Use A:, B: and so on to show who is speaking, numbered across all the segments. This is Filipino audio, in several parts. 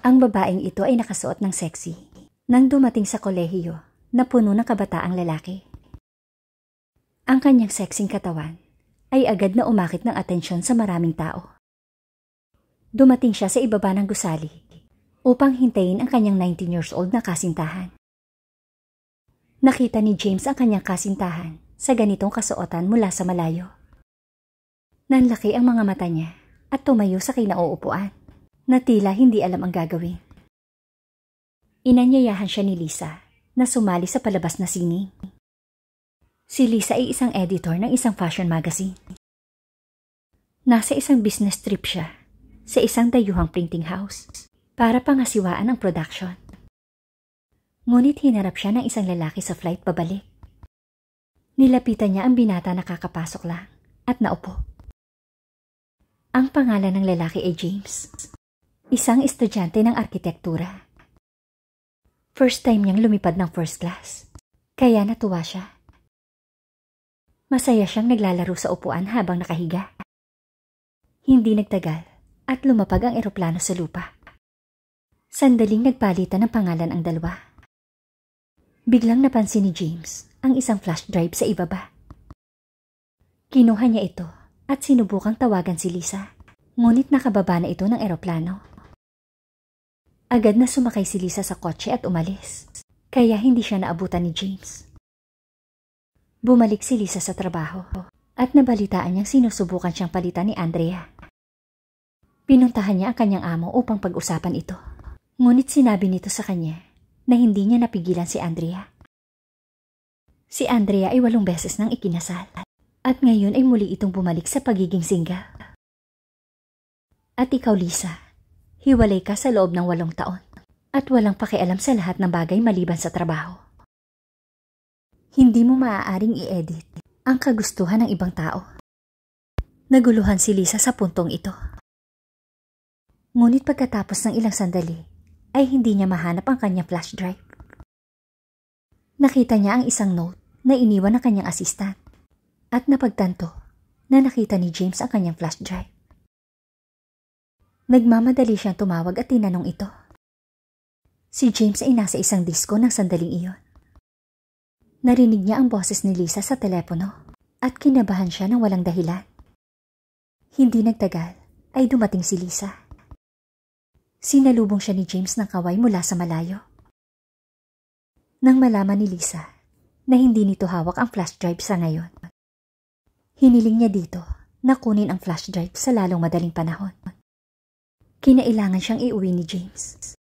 A: Ang babaeng ito ay nakasuot ng sexy nang dumating sa kolehiyo na puno ng kabataang lalaki. Ang kanyang sexing katawan ay agad na umakit ng atensyon sa maraming tao. Dumating siya sa ibaba ng gusali upang hintayin ang kanyang 19 years old na kasintahan. Nakita ni James ang kanyang kasintahan sa ganitong kasuotan mula sa malayo. Nanlaki ang mga mata niya at tumayo sa kinauupuan na tila hindi alam ang gagawin. Inanyayahan siya ni Lisa na sumali sa palabas na sining. Si Lisa ay isang editor ng isang fashion magazine. Nasa isang business trip siya sa isang dayuhang printing house para pangasiwaan ang production. Ngunit hinarap siya ng isang lalaki sa flight pabalik. Nilapitan niya ang binata na kakapasok lang at naupo. Ang pangalan ng lalaki ay James, isang estudyante ng arkitektura. First time niyang lumipad ng first class, kaya natuwa siya. Masaya siyang naglalaro sa upuan habang nakahiga. Hindi nagtagal at lumapag ang eroplano sa lupa. Sandaling nagpalitan ng pangalan ang dalawa. Biglang napansin ni James ang isang flash drive sa ibaba. Kinuha niya ito at sinubukang tawagan si Lisa, ngunit nakababa na ito ng eroplano. Agad na sumakay si Lisa sa kotse at umalis, kaya hindi siya naabutan ni James. Bumalik si Lisa sa trabaho at nabalitaan niyang sinusubukan siyang palitan ni Andrea. Pinuntahan niya ang kanyang amo upang pag-usapan ito, ngunit sinabi nito sa kanya na hindi niya napigilan si Andrea. Si Andrea ay 8 beses nang ikinasal at ngayon ay muli itong bumalik sa pagiging single. At ikaw, Lisa, hiwalay ka sa loob ng 8 taon at walang pakialam sa lahat ng bagay maliban sa trabaho. Hindi mo maaaring i-edit ang kagustuhan ng ibang tao. Naguluhan si Lisa sa puntong ito. Ngunit pagkatapos ng ilang sandali, ay hindi niya mahanap ang kanyang flash drive. Nakita niya ang isang note na iniwan ng kanyang assistant at napagtanto na nakita ni James ang kanyang flash drive. Nagmamadali siyang tumawag at tinanong ito. Si James ay nasa isang disko ng sandaling iyon. Narinig niya ang boses ni Lisa sa telepono at kinabahan siya ng walang dahilan. Hindi nagtagal ay dumating si Lisa. Sinalubong siya ni James ng kaway mula sa malayo. Nang malaman ni Lisa na hindi nito hawak ang flash drive sa ngayon, hiniling niya dito na kunin ang flash drive sa lalong madaling panahon. Kinailangan siyang iuwi ni James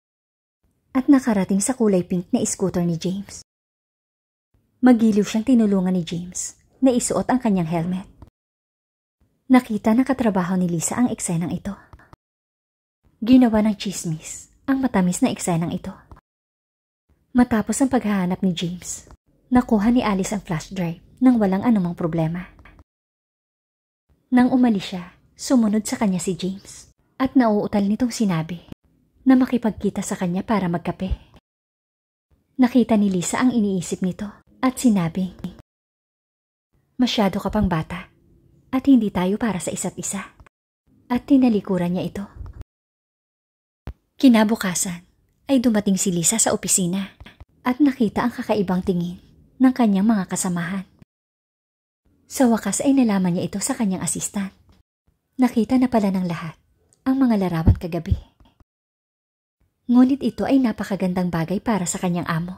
A: at nakarating sa kulay pink na scooter ni James. Magiliw siyang tinulungan ni James na isuot ang kanyang helmet. Nakita ng katrabaho ni Lisa ang eksenang ito. Ginawa ng chismis ang matamis na eksenang ito. Matapos ang paghahanap ni James, nakuha ni Alice ang flash drive nang walang anumang problema. Nang umalis siya, sumunod sa kanya si James at nauutal nitong sinabi na makipagkita sa kanya para magkape. Nakita ni Lisa ang iniisip nito at sinabi, "Masyado ka pang bata at hindi tayo para sa isa't isa." At tinalikuran niya ito. Kinabukasan ay dumating si Lisa sa opisina at nakita ang kakaibang tingin ng kanyang mga kasamahan. Sa wakas ay nalaman niya ito sa kanyang assistant. Nakita na pala ng lahat ang mga larawan kagabi. Ngunit ito ay napakagandang bagay para sa kanyang amo.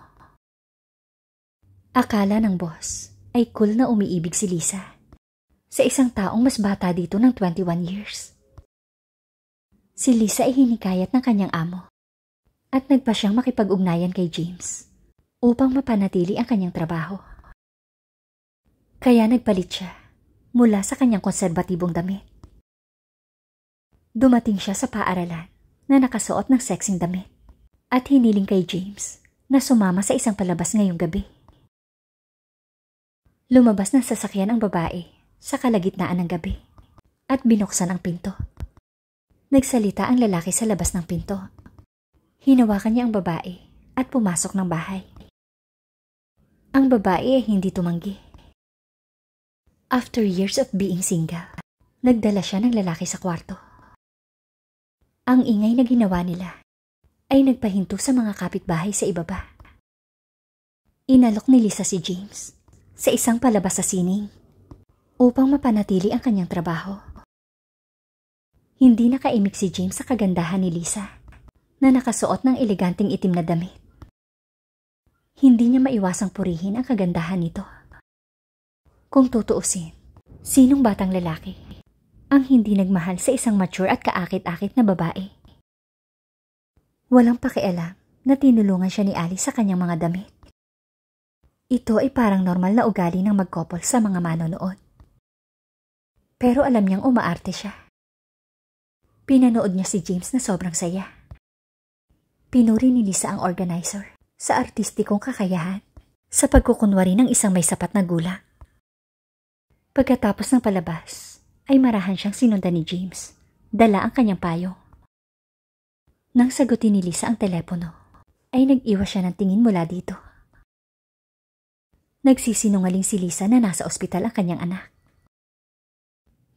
A: Akala ng boss ay cool na umiibig si Lisa sa isang taong mas bata dito ng 21 years. Si Lisa ay hinikayat ng kanyang amo at nagpa siyang makipag-ugnayan kay James upang mapanatili ang kanyang trabaho. Kaya nagpalit siya mula sa kanyang konserbatibong damit. Dumating siya sa paaralan na nakasuot ng sexing damit at hiniling kay James na sumama sa isang palabas ngayong gabi. Lumabas ng sasakyan ang babae sa kalagitnaan ng gabi at binuksan ang pinto. Nagsalita ang lalaki sa labas ng pinto. Hinawakan niya ang babae at pumasok ng bahay. Ang babae ay hindi tumanggi. After years of being single, nagdala siya ng lalaki sa kwarto. Ang ingay na ginawa nila ay nagpahinto sa mga kapitbahay sa ibaba. Inalok ni Lisa si James sa isang palabas sa sining upang mapanatili ang kanyang trabaho. Hindi nakaimik si James sa kagandahan ni Lisa na nakasuot ng eleganteng itim na damit. Hindi niya maiwasang purihin ang kagandahan nito. Kung tutuusin, sinong batang lalaki ang hindi nagmahal sa isang mature at kaakit-akit na babae? Walang pakialam na tinulungan siya ni Alice sa kanyang mga damit. Ito ay parang normal na ugali ng mag-couple sa mga manonood. Pero alam niyang umaarte siya. Pinanood niya si James na sobrang saya. Pinuri ni Lisa ang organizer sa artistikong kakayahan sa pagkukunwari ng isang may sapat na gulang. Pagkatapos ng palabas, ay marahan siyang sinundan ni James. Dala ang kanyang payong. Nang sagutin ni Lisa ang telepono, ay nag-iwas siya ng tingin mula dito. Nagsisinungaling si Lisa na nasa ospital ang kanyang anak.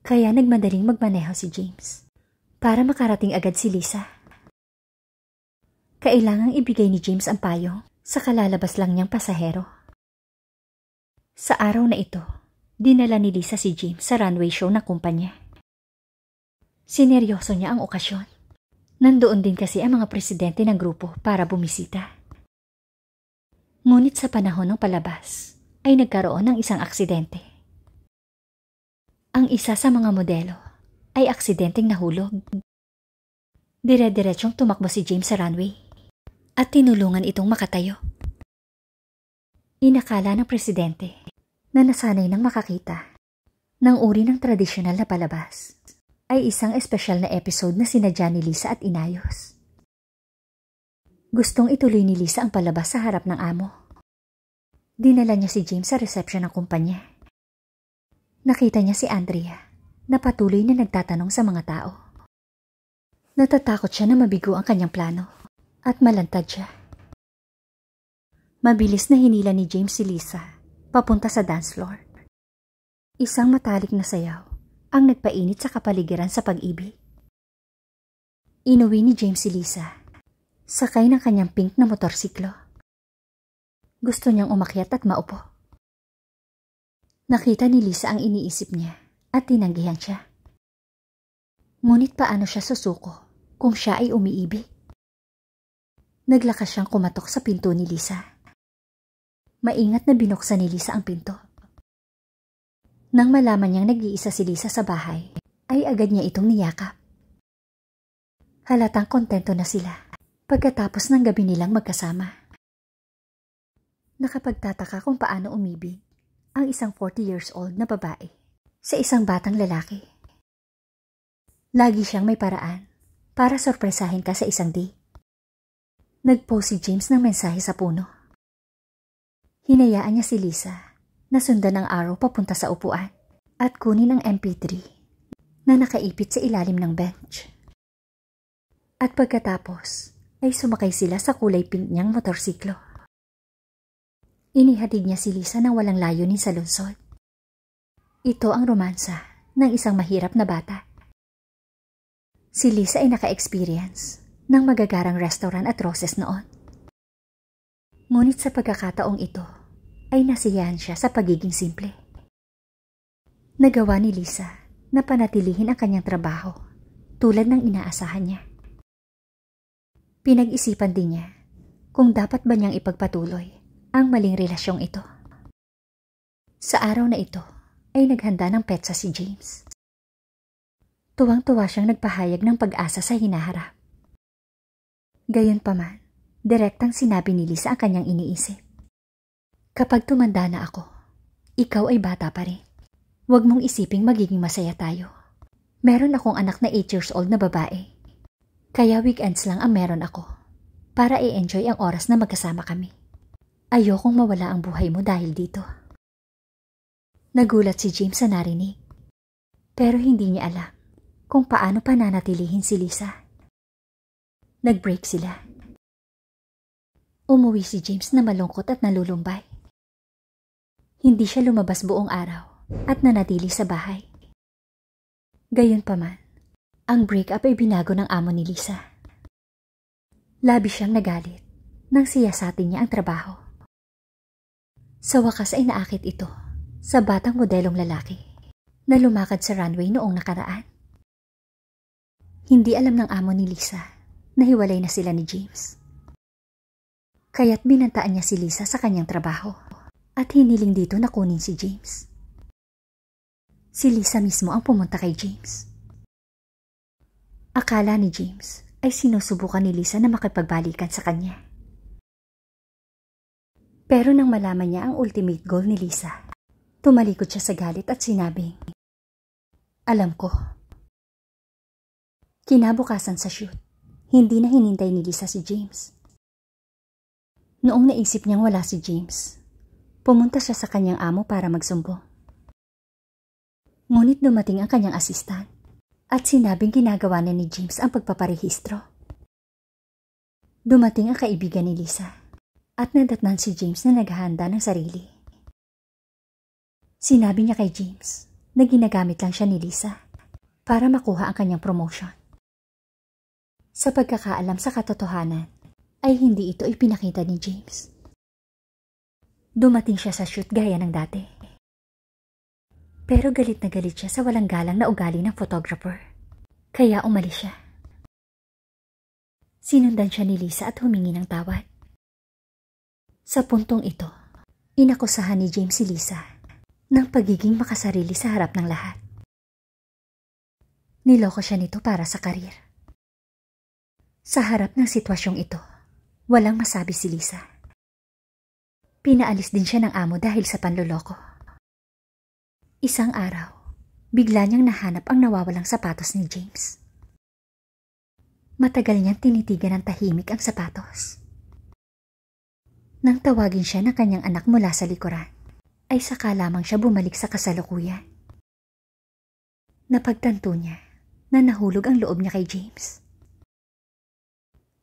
A: Kaya nagmadaling magmaneho si James para makarating agad si Lisa. Kailangang ibigay ni James ang payong sa kalalabas lang niyang pasahero. Sa araw na ito, dinala ni Lisa si James sa runway show ng kumpanya. Sineryoso niya ang okasyon. Nandoon din kasi ang mga presidente ng grupo para bumisita. Ngunit sa panahon ng palabas, ay nagkaroon ng isang aksidente. Ang isa sa mga modelo ay aksidenteng nahulog. Dire-diretsyong tumakbo si James sa runway at tinulungan itong makatayo. Inakala ng presidente na nasanay nang makakita ng uri ng tradisyonal na palabas ay isang espesyal na episode na sinadya ni Lisa at inayos. Gustong ituloy ni Lisa ang palabas sa harap ng amo. Dinala niya si James sa reception ng kumpanya. Nakita niya si Andrea na patuloy na nagtatanong sa mga tao. Natatakot siya na mabigo ang kanyang plano at malantad siya. Mabilis na hinila ni James si Lisa papunta sa dance floor. Isang matalik na sayaw ang nagpainit sa kapaligiran sa pag-ibig. Inuwi ni James si Lisa, sakay ng kanyang pink na motorsiklo. Gusto niyang umakyat at maupo. Nakita ni Lisa ang iniisip niya at tinanggihan siya. Ngunit paano siya susuko kung siya ay umiibig? Naglakas siyang kumatok sa pinto ni Lisa. Maingat na binuksan ni Lisa ang pinto. Nang malaman niyang nag-iisa si Lisa sa bahay, ay agad niya itong niyakap. Halatang kontento na sila pagkatapos ng gabi nilang magkasama. Nakapagtataka kung paano umibig ang isang 40 years old na babae sa isang batang lalaki. Lagi siyang may paraan para sorpresahin ka sa isang date. Nag-post si James ng mensahe sa puno. Hinayaan niya si Lisa na sundan ang araw papunta sa upuan at kunin ang MP3 na nakaipit sa ilalim ng bench. At pagkatapos ay sumakay sila sa kulay pink niyang motorsiklo. Inihatid niya si Lisa ng walang layunin sa lungsod. Ito ang romansa ng isang mahirap na bata. Si Lisa ay naka-experience ng magagarang restaurant at roses noon. Ngunit sa pagkakataong ito, ay nasiyahan siya sa pagiging simple. Nagawa ni Lisa na panatilihin ang kanyang trabaho tulad ng inaasahan niya. Pinag-isipan din niya kung dapat ba niyang ipagpatuloy ang maling relasyong ito. Sa araw na ito ay naghanda ng petsa si James. Tuwang-tuwa siyang nagpahayag ng pag-asa sa hinaharap. Gayunpaman, direktang sinabi ni Lisa ang kanyang iniisip. Kapag tumanda na ako, ikaw ay bata pa rin. Huwag mong isiping magiging masaya tayo. Meron akong anak na 8 years old na babae. Kaya weekends lang ang meron ako para i-enjoy ang oras na magkasama kami. Ayokong mawala ang buhay mo dahil dito. Nagulat si James sa narinig. Pero hindi niya alam kung paano pananatilihin si Lisa. Nag-break sila. Umuwi si James na malungkot at nalulumbay. Hindi siya lumabas buong araw at nanatili sa bahay. Gayunpaman, ang breakup ay binago ng amo ni Lisa. Labis siyang nagalit nang siyasatin niya ang trabaho. Sa wakas ay naakit ito sa batang modelong lalaki na lumakad sa runway noong nakaraan. Hindi alam ng amo ni Lisa na hiwalay na sila ni James. Kaya't binantaan niya si Lisa sa kanyang trabaho at hiniling dito na kunin si James. Si Lisa mismo ang pumunta kay James. Akala ni James ay sinusubukan ni Lisa na makipagbalikan sa kanya. Pero nang malaman niya ang ultimate goal ni Lisa, tumalikod siya sa galit at sinabing, "Alam ko." Kinabukasan sa shoot, hindi na hinintay ni Lisa si James. Noong naisip niyang wala si James, pumunta siya sa kanyang amo para magsumbong. Ngunit dumating ang kanyang assistant at sinabing ginagawa na ni James ang pagpaparehistro. Dumating ang kaibigan ni Lisa at nadatnan si James na naghahanda ng sarili. Sinabi niya kay James na ginagamit lang siya ni Lisa para makuha ang kanyang promotion. Sa pagkakaalam sa katotohanan, ay hindi ito ipinakita ni James. Dumating siya sa shoot gaya ng dati. Pero galit na galit siya sa walang galang na ugali ng photographer. Kaya umalis siya. Sinundan siya ni Lisa at humingi ng tawad. Sa puntong ito, inakusahan ni James si Lisa ng pagiging makasarili sa harap ng lahat. Niloko siya nito para sa karir. Sa harap ng sitwasyong ito, walang masabi si Lisa. Pinaalis din siya ng amo dahil sa panloloko. Isang araw, bigla niyang nahanap ang nawawalang sapatos ni James. Matagal niyang tinitigan ng tahimik ang sapatos. Nang tawagin siya ng kanyang anak mula sa likuran, ay saka lamang siya bumalik sa kasalukuyan. Napagtanto niya na nahulog ang loob niya kay James.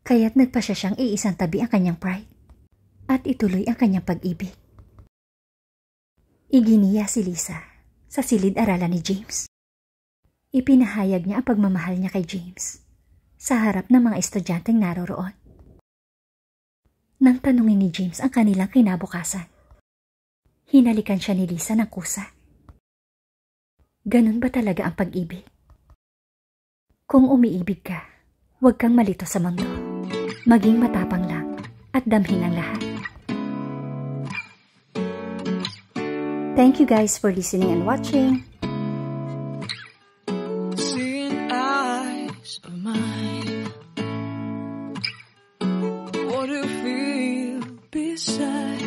A: Kaya't nagpasya siyang iisang tabi ang kanyang pride at ituloy ang kanyang pag-ibig. Iginiya si Lisa sa silid-aralan ni James. Ipinahayag niya ang pagmamahal niya kay James sa harap ng mga estudyanteng naroroon. Nang tanungin ni James ang kanilang kinabukasan, hinalikan siya ni Lisa ng kusa. Ganun ba talaga ang pag-ibig? Kung umiibig ka, huwag kang malito sa mundo. Maging matapang lang at damhin ang lahat. Thank you guys for listening and watching.
B: Seeing eyes of mine, what do you feel beside?